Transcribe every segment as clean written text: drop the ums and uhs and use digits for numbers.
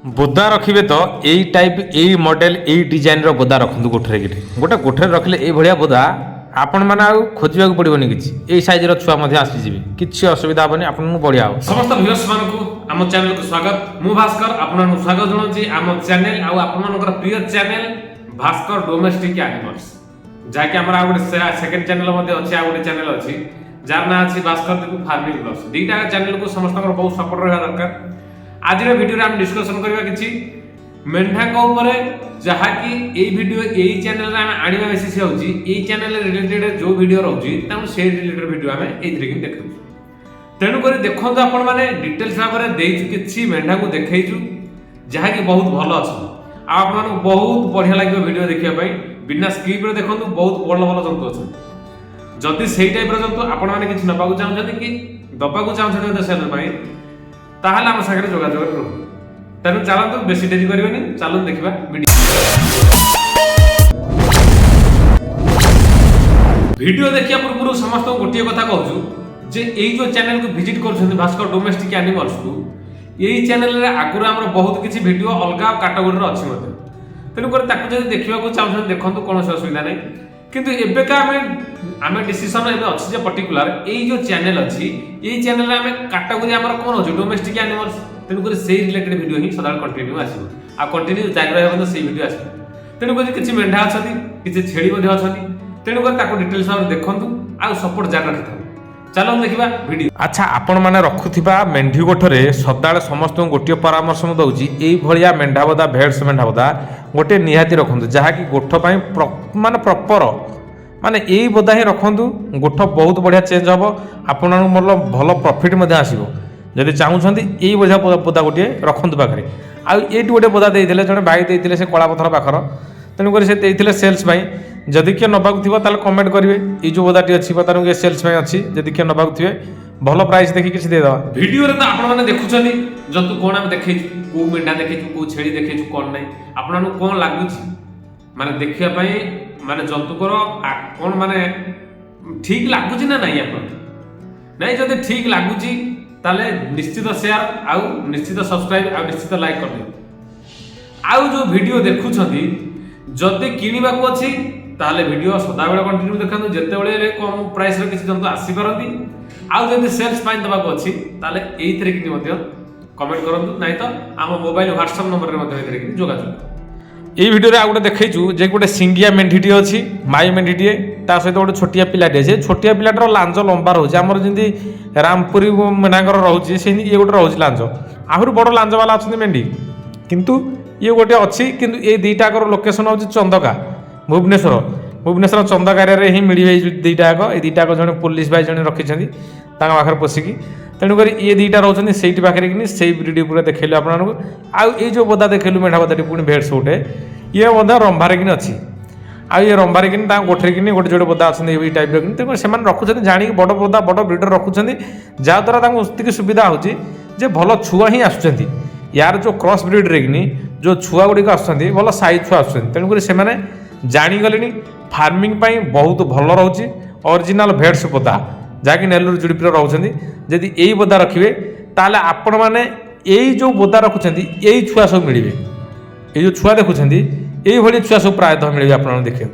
बोदा रखिए तो यही टाइप यही मॉडल यही डिजाइन रो बोदा रखु गोठरे कि गोटे गोठरे रखिले ये भाया बोदा आपण मैंने आउ खोजा पड़ोनी कि सैज छुआ आसीजी किसी असुविधा हेनी आप बढ़िया हो। समस्त व्यूअर्स मानकु आम चैनल को स्वागत मु भास्कर आपन स्वागत जनाऊँगी आम चैनल आउ आपनकर प्रिय चैनल भास्कर डोमेस्टिक एनिमल्स जहाँकि आम गोटे सेकेंड चैनल अच्छी आ गोटे चैनल अच्छी जार ना अच्छी भास्कर दीपू फार्मिंग ब्लॉग्स दुईटा चैनल को समस्त बहुत सपोर्ट रहा दरकार। आज वीडियो आम डिस्कसन करबा किछि मेंढा ऊपर जहाँकि ये वीडियो यही चैनल रे आम आनिबा बेसिस होउची एई चैनल रिलेटेड जो वीडियो रहउची ताउ से रिलेटेड वीडियो आम एथरे कि देखु तेणु करी देखंतु आपण माने डिटेल्स भाबरे देइछु किछि मेंढा को देखैछु जहाँकि बहुत भलो अछि आप माने बहुत बढ़िया लागियो वीडियो देखिया पई बिना स्किप रे देखंतु बहुत भलो भलो जंतु अछि जदि सेही टाइप रो जंतु आपण माने किछि नबाकू चाहउछथि कि दबाकू चाहउछथि देशल पई ताहले हम सागरे जोगाजोग करू तेणु चलतु बेसी डेरी करबेनी चलू देखिबा वीडियो देखिया पूर्व समस्त गोटे कथा कहूँ जे यही जो चैनल को विजिट कर भास्कर डोमेस्टिक एनिमल्स को यही चैनल रे आगुर आमर बहुत किसी वीडियो अलग कैटेगोरी अच्छी तेणुकर जब देखा चाहते देखो कौन असुविधा नहीं किंतु एबेका आम डिसीजन एबे अच्छी जे पर्टिकुलर यही जो चैनल अच्छी यही चैनल आम कैटेगोरी आमर कौन अच्छे डोमेस्टिक एनिमल्स तेणुकर से रिलेटेड वीडियो ही सदा कंटिन्यू आसो आ कंटिन्यू जारी रहा तो से वीडियो आसो तेणुकर किसी मेढा अच्छा किसी छेड़ी अच्छा तेणुकर डिटेल्स देखु आ सपोर्ट जारी रखी था चलो देखा वीडियो। अच्छा आपण मैंने रखुवा मेंढी गोठरे सदा समस्त गोटे परामर्श मुझे दूसरी यही मेढा बोदा भेड्स मेढा बोदा गोटे निहाती रखु जहाँकि गोठ माने प्रपर माने यही बोदा ही रखु गोठ बहुत बढ़िया चेंज हम आपण भल प्रॉफिट आसो जदि चाहूँगी यही बढ़िया बोदा गोटे रखु पाखे आईटी गोटे बोदा देते जड़े भाई देते से कला पथर पाखर तेणुक से देते सेल्स जदि किए नबाक थी कमेंट करेंगे ये जो बोदाटी अच्छी बता सेल्स अच्छी जदि किए नबाक थे भल प्राइस देखिए किसी देदेवा वीडियो रे तो आपण माने देखुछनी जंतु कोन हम देखैछु को मेंढा देखैछु को छेड़ी देखैछु कोन नै आपन कोन लागुछि माने देखिया पई माने जंतु करो कोन माने ठीक लागुछि ना नहीं आपन नहीं जदि ठीक लागुछि ताले निश्चित शेयर आउ निश्चित सब्सक्राइब आउ निश्चित लाइक कर दियो आउ जो वीडियो देखुछथि जदि किनिबा को अछि ताले वीडियो सदा बेला कंटिन्यू देखंतु जते बेले कम प्राइस रे किछि जंतु आसी परंती आउ जदि सेल्स पाइन दबा को अछि ताले एइथरे कि मध्ये कमेंट करंतु नै तो आम मोबाइल WhatsApp नंबर रे मध्ये एइथरे कि जोगाजोग। एई वीडियो रे आ गोटे देखैछु जे गोटे सिंगिया मेंढीटी अछि माई मेंढीटी ता सहित गोटे छोटिया पिलाटे जे छोटिया पिलाटर लांज लंबा रहउछि हमर जिंदी रामपुरी मेनागर रहउछि से ये गोटे रहउछि लांज आहुर बड़ लांज वाला अछन मेंढी किंतु ये गोटे अच्छी किंतु ये दुईटाकर लोकेशन हूँ चंदका भुवनेश्वर चंदक एरिया ही मिले दुईटाक ये दुईटाक जड़े पुलिस भाई जड़े रखी पाखे पशिकी तेणुक ये दुईटा रोचे से पाखे कि से वीडियो पूरा देखल आपको आउ ये जो बोदा देखलु मेढा बोदाटी पुणी भेट्स गोटे ये बोदा रंभारे कि अच्छी आ ये रंभारे कि गोठे कि गोटे जोड़े बोदा अच्छा ये टाइप तेणु से रखुच्च जाणी बड़ बोदा बड़ ब्रिडर रखुच्च जहाँद्वारा सुविधा हो भल छुआ ही आसुच्च यार जो क्रॉस ब्रीड रे कि जो छुआ गुड़िक आसुच्च भल साइज छुआ आसुच्च तेणुक से जाणीगले फार्मिंग बहुत भल रोचे ओरिजिनल भेट्स बोदा जहाँकि नेलूर जुड़ीपुर रोचे जदि यही बोदा रखिए ताले आपण मैंने यही जो बोदा रखुच्च यही छुआ सब मिले ये जो छुआ देखुं यही भाई छुआ सब प्रायतः मिले आप देखिए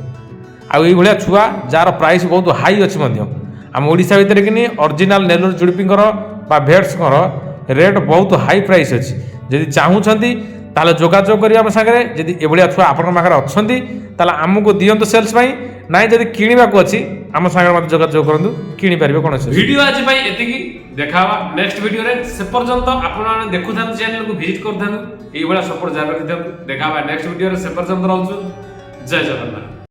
आई भाया छुआ जार प्राइस बहुत हाई अच्छी आम ओडिशा भितर कि ओरिजिनल नेलूर जुड़ीपीर भेट्स रेट बहुत हाई प्राइस अच्छी जदि चाहूँगी ताले जोगाजोग करिए आम सागरे जदि एभलिया छुआ आपन पाखरे अछंती ताले आमको दियंतु सेल्स पई नाइ जदि किनिबा को अछि आम सागरे मत जोगाजोग करंतु किनि परिबे कोन अछि वीडियो आज पई एतिकी देखावा नेक्स्ट वीडियो रे से पर्यंत आपन माने देखुथान चैनल को विजिट करथान एई बडा सपोर्ट जारी रखिथान देखावा नेक्स्ट वीडियो रे से पर्यंत रहउछु जय जगन्नाथ।